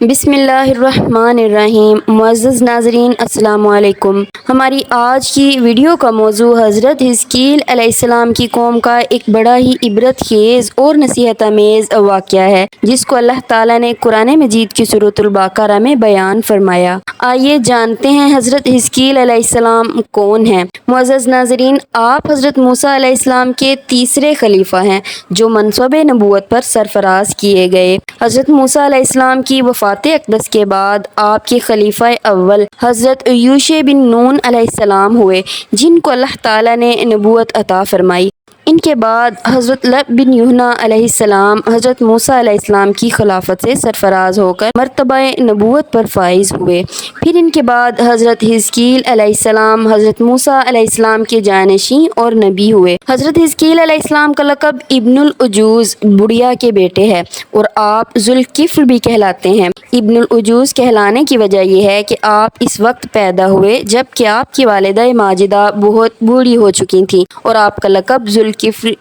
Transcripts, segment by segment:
بسم اللہ الرحمن الرحیم۔ معزز ناظرین السلام علیکم۔ ہماری آج کی ویڈیو کا موضوع حضرت حزقیل علیہ السلام کی قوم کا ایک بڑا ہی عبرت خیز اور نصیحت آمیز واقعہ ہے، جس کو اللہ تعالیٰ نے قرآن مجید کی سورۃ البقرہ میں بیان فرمایا۔ آئیے جانتے ہیں حضرت حزقیل علیہ السلام کون ہیں۔ معزز ناظرین، آپ حضرت موسیٰ علیہ السلام کے تیسرے خلیفہ ہیں جو منصب نبوت پر سرفراز کیے گئے۔ حضرت موسیٰ علیہ السلام کی وفات اقدس کے بعد آپ کے خلیفہ اول حضرت یوشع بن نون علیہ السلام ہوئے، جن کو اللہ تعالیٰ نے نبوت عطا فرمائی۔ ان کے بعد حضرت لب بن یحییٰ علیہ السلام حضرت موسیٰ علیہ السلام کی خلافت سے سرفراز ہو کر مرتبہ نبوت پر فائز ہوئے۔ پھر ان کے بعد حضرت حزقیل علیہ السلام حضرت موسیٰ علیہ السلام کے جانشین اور نبی ہوئے۔ حضرت حزقیل علیہ السلام کا لقب ابن العجوز، بڑھیا کے بیٹے ہے، اور آپ ذوالکفل بھی کہلاتے ہیں۔ ابن العجوز کہلانے کی وجہ یہ ہے کہ آپ اس وقت پیدا ہوئے جب کہ آپ کی والدہ ماجدہ بہت بوڑھی ہو چکی تھیں، اور آپ کا لقب ذوالکفل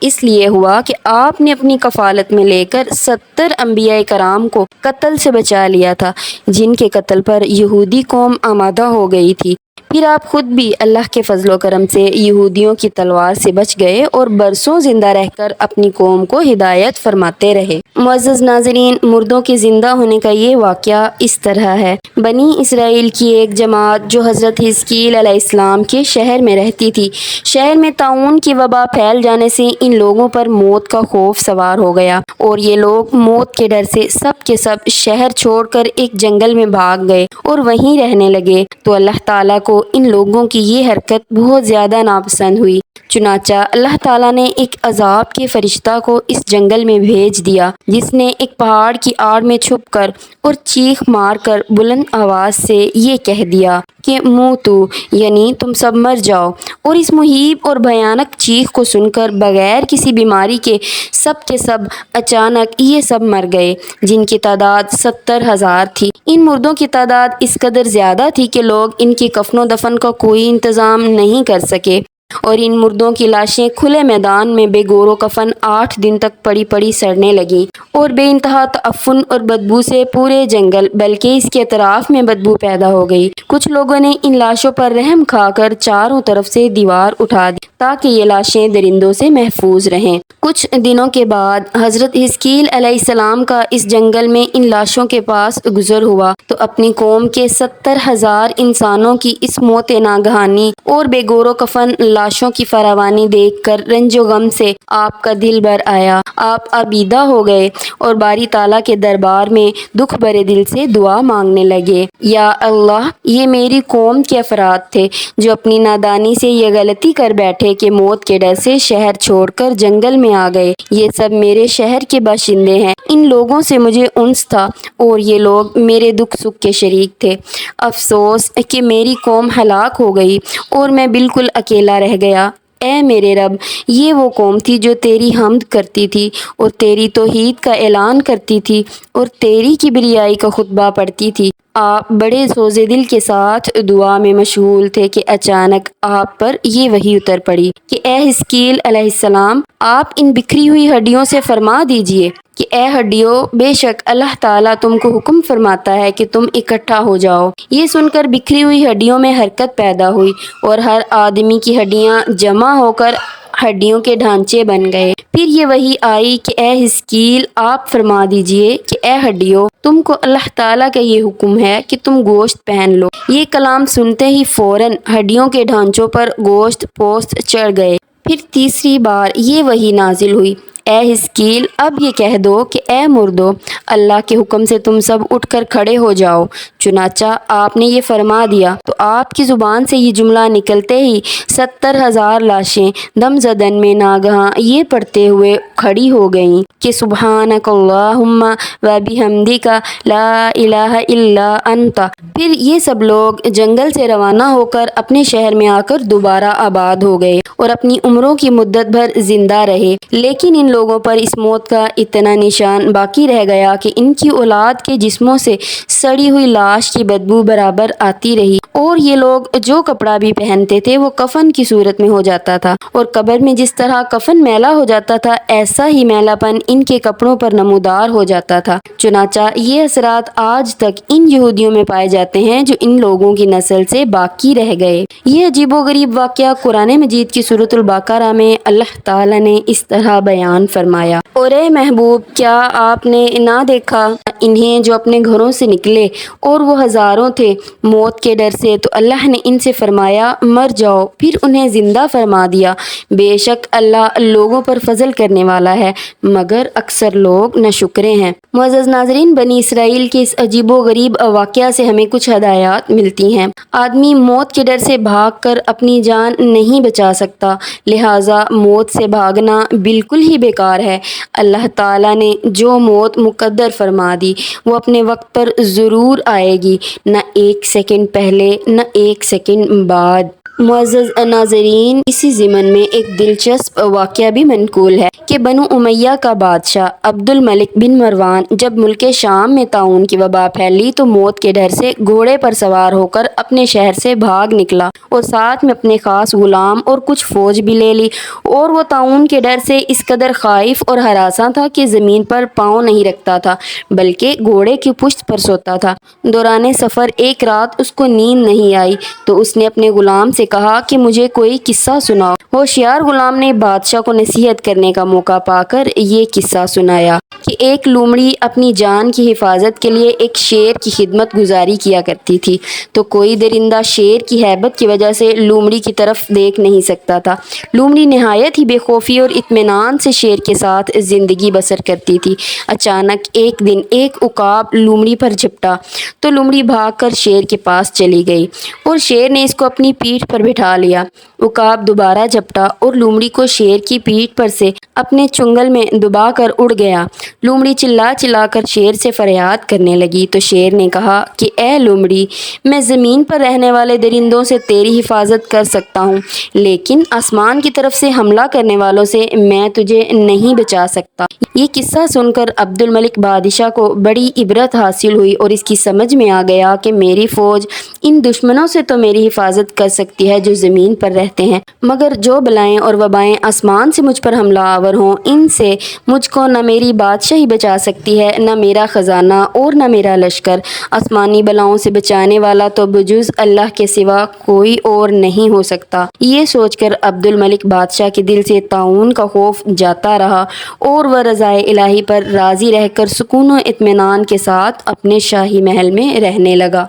اس لیے ہوا کہ آپ نے اپنی کفالت میں لے کر 70 انبیاء کرام کو قتل سے بچا لیا تھا، جن کے قتل پر یہودی قوم آمادہ ہو گئی تھی۔ پھر آپ خود بھی اللہ کے فضل و کرم سے یہودیوں کی تلوار سے بچ گئے اور برسوں زندہ رہ کر اپنی قوم کو ہدایت فرماتے رہے۔ معزز ناظرین، مردوں کے زندہ ہونے کا یہ واقعہ اس طرح ہے۔ بنی اسرائیل کی ایک جماعت جو حضرت حزقیل علیہ السلام کے شہر میں رہتی تھی، شہر میں طاعون کی وبا پھیل جانے سے ان لوگوں پر موت کا خوف سوار ہو گیا، اور یہ لوگ موت کے ڈر سے سب کے سب شہر چھوڑ کر ایک جنگل میں بھاگ گئے اور وہیں رہنے لگے۔ تو اللہ تعالیٰ کو ان لوگوں کی یہ حرکت بہت زیادہ ناپسند ہوئی، چنانچہ اللہ تعالیٰ نے ایک عذاب کے فرشتہ کو اس جنگل میں بھیج دیا، جس نے ایک پہاڑ کی آڑ میں چھپ کر اور چیخ مار کر بلند آواز سے یہ کہہ دیا کہ موتو، یعنی تم سب مر جاؤ۔ اور اس مہیب اور بھیانک چیخ کو سن کر بغیر کسی بیماری کے سب اچانک یہ سب مر گئے، جن کی تعداد 70,000 تھی۔ ان مردوں کی تعداد اس قدر زیادہ تھی کہ لوگ ان کی کفن و دفن کا کوئی انتظام نہیں کر سکے، اور ان مردوں کی لاشیں کھلے میدان میں بے گور و کفن 8 دن تک پڑی پڑی سڑنے لگیں، اور بے انتہا تعفن اور بدبو سے پورے جنگل بلکہ اس کے اطراف میں بدبو پیدا ہو گئی۔ کچھ لوگوں نے ان لاشوں پر رحم کھا کر چاروں طرف سے دیوار اٹھا دی تاکہ یہ لاشیں درندوں سے محفوظ رہیں۔ کچھ دنوں کے بعد حضرت حزقیل علیہ السلام کا اس جنگل میں ان لاشوں کے پاس گزر ہوا تو اپنی قوم کے 70,000 انسانوں کی اس موت ناگہانی اور بے گور و کفن لاشوں کی فراوانی دیکھ کر رنج و غم سے آپ کا دل بھر آیا۔ آپ آبیدہ ہو گئے اور باری تعالیٰ کے دربار میں دکھ بھرے دل سے دعا مانگنے لگے، یا اللہ، یہ میری قوم کے افراد تھے جو اپنی نادانی سے یہ غلطی کر بیٹھے کہ موت کے ڈر سے شہر چھوڑ کر جنگل میں آ گئے۔ یہ سب میرے شہر کے باشندے ہیں، ان لوگوں سے مجھے انس تھا اور یہ لوگ میرے دکھ سکھ کے شریک تھے۔ افسوس کہ میری قوم ہلاک ہو گئی اور میں بالکل اکیلا رہ گیا۔ اے میرے رب، یہ وہ قوم تھی جو تیری حمد کرتی تھی اور تیری توحید کا اعلان کرتی تھی اور تیری کبریائی کا خطبہ پڑھتی تھی۔ آپ بڑے سوز دل کے ساتھ دعا میں مشغول تھے کہ اچانک آپ پر یہ وحی اتر پڑی کہ اے حزقیل علیہ السلام، آپ ان بکھری ہوئی ہڈیوں سے فرما دیجئے کہ اے ہڈیوں، بے شک اللہ تعالیٰ تم کو حکم فرماتا ہے کہ تم اکٹھا ہو جاؤ۔ یہ سن کر بکھری ہوئی ہڈیوں میں حرکت پیدا ہوئی اور ہر آدمی کی ہڈیاں جمع ہو کر ہڈیوں کے ڈھانچے بن گئے۔ پھر یہ وحی آئی کہ اے حزقیل، آپ فرما دیجئے کہ اے ہڈیوں، تم کو اللہ تعالیٰ کا یہ حکم ہے کہ تم گوشت پہن لو۔ یہ کلام سنتے ہی فوراً ہڈیوں کے ڈھانچوں پر گوشت پوست چڑھ گئے۔ پھر تیسری بار یہ وحی نازل ہوئی، اے حزقیل، اب یہ کہہ دو کہ اے مردو، اللہ کے حکم سے تم سب اٹھ کر کھڑے ہو جاؤ۔ چنانچہ آپ نے یہ فرما دیا تو آپ کی زبان سے یہ جملہ نکلتے ہی 70,000 لاشیں دم زدن میں ناگہاں یہ پڑھتے ہوئے کھڑی ہو گئیں کہ سبحانک اللہم و بحمدک لا الہ الا انت۔ پھر یہ سب لوگ جنگل سے روانہ ہو کر اپنے شہر میں آ کر دوبارہ آباد ہو گئے اور اپنی عمروں کی مدت بھر زندہ رہے، لیکن ان لوگوں پر اس موت کا اتنا نشان باقی رہ گیا کہ ان کی اولاد کے جسموں سے سڑی ہوئی لاش کی بدبو برابر آتی رہی، اور یہ لوگ جو کپڑا بھی پہنتے تھے وہ کفن کی صورت میں ہو جاتا تھا، اور قبر میں جس طرح کفن میلا ہو جاتا تھا ایسا ہی میلا پن ان کے کپڑوں پر نمودار ہو جاتا تھا۔ چنانچہ یہ اثرات آج تک ان یہودیوں میں پائے جاتے ہیں جو ان لوگوں کی نسل سے باقی رہ گئے۔ یہ عجیب و غریب واقعہ قرآن مجید کی سورۃ البقرہ میں اللہ تعالیٰ نے اس طرح بیان فرمایا: اور اے محبوب، کیا آپ نے نہ دیکھا انہیں جو اپنے گھروں سے نکلے اور وہ ہزاروں تھے موت کے ڈر سے، تو اللہ نے ان سے فرمایا مر جاؤ، پھر انہیں زندہ فرما دیا۔ بے شک اللہ لوگوں پر فضل کرنے والا ہے، مگر اکثر لوگ ناشکرے ہیں۔ معزز ناظرین، بنی اسرائیل کے اس عجیب و غریب واقعہ سے ہمیں کچھ ہدایات ملتی ہیں۔ آدمی موت کے ڈر سے بھاگ کر اپنی جان نہیں بچا سکتا، لہٰذا موت سے بھاگنا بالکل ہی بیکار ہے۔ اللہ تعالیٰ نے جو موت مقدر فرما دی وہ اپنے وقت پر ضرور آئے گی، نہ ایک سیکنڈ پہلے نہ ایک سیکنڈ بعد۔ معزز ناظرین، اسی ضمن میں ایک دلچسپ واقعہ بھی منقول ہے کہ بنو امیہ کا بادشاہ عبد الملک بن مروان جب ملک شام میں طاعون کی وبا پھیلی تو موت کے ڈر سے گھوڑے پر سوار ہو کر اپنے شہر سے بھاگ نکلا، اور ساتھ میں اپنے خاص غلام اور کچھ فوج بھی لے لی، اور وہ طاعون کے ڈر سے اس قدر خائف اور ہراساں تھا کہ زمین پر پاؤں نہیں رکھتا تھا بلکہ گھوڑے کی پشت پر سوتا تھا۔ دوران سفر ایک رات اس کو نیند نہیں آئی تو اس نے اپنے غلام سے کہا کہ مجھے کوئی قصہ سناؤ۔ ہوشیار غلام نے بادشاہ کو نصیحت کرنے کا موقع پا کر یہ قصہ سنایا کہ ایک لومڑی اپنی جان کی حفاظت کے لیے ایک شیر کی خدمت گزاری کیا کرتی تھی، تو کوئی درندہ شیر کی ہیبت کی وجہ سے لومڑی کی طرف دیکھ نہیں سکتا تھا۔ لومڑی نہایت ہی بے خوفی اور اطمینان سے شیر کے ساتھ زندگی بسر کرتی تھی۔ اچانک ایک دن ایک عقاب لومڑی پر جھپٹا تو لومڑی بھاگ کر شیر کے پاس چلی گئی اور شیر نے اس کو اپنی پیٹھ پر بٹھا لیا۔ عقاب دوبارہ جھپٹا اور لومڑی کو شیر کی پیٹھ پر سے اپنے چنگل میں دبا کر اڑ گیا۔ لومڑی چلا چلا کر شیر سے فریاد کرنے لگی تو شیر نے کہا کہ اے لومڑی، میں زمین پر رہنے والے درندوں سے تیری حفاظت کر سکتا ہوں، لیکن آسمان کی طرف سے حملہ کرنے والوں سے میں تجھے نہیں بچا سکتا۔ یہ قصہ سن کر عبد الملک بادشاہ کو بڑی عبرت حاصل ہوئی اور اس کی سمجھ میں آ گیا کہ میری فوج ان دشمنوں سے تو میری حفاظت کر سکتی ہے جو زمین پر رہتے ہیں، مگر جو بلائیں اور وبائیں آسمان سے مجھ پر حملہ آور ہوں ان سے مجھ کو نہ میری بادشاہی بچا سکتی ہے، نہ میرا خزانہ اور نہ میرا لشکر۔ آسمانی بلاؤں سے بچانے والا تو بجز اللہ کے سوا کوئی اور نہیں ہو سکتا۔ یہ سوچ کر عبد الملک بادشاہ کے دل سے طاعون کا خوف جاتا رہا اور وہ رضائے الہی پر راضی رہ کر سکون و اطمینان کے ساتھ اپنے شاہی محل میں رہنے لگا۔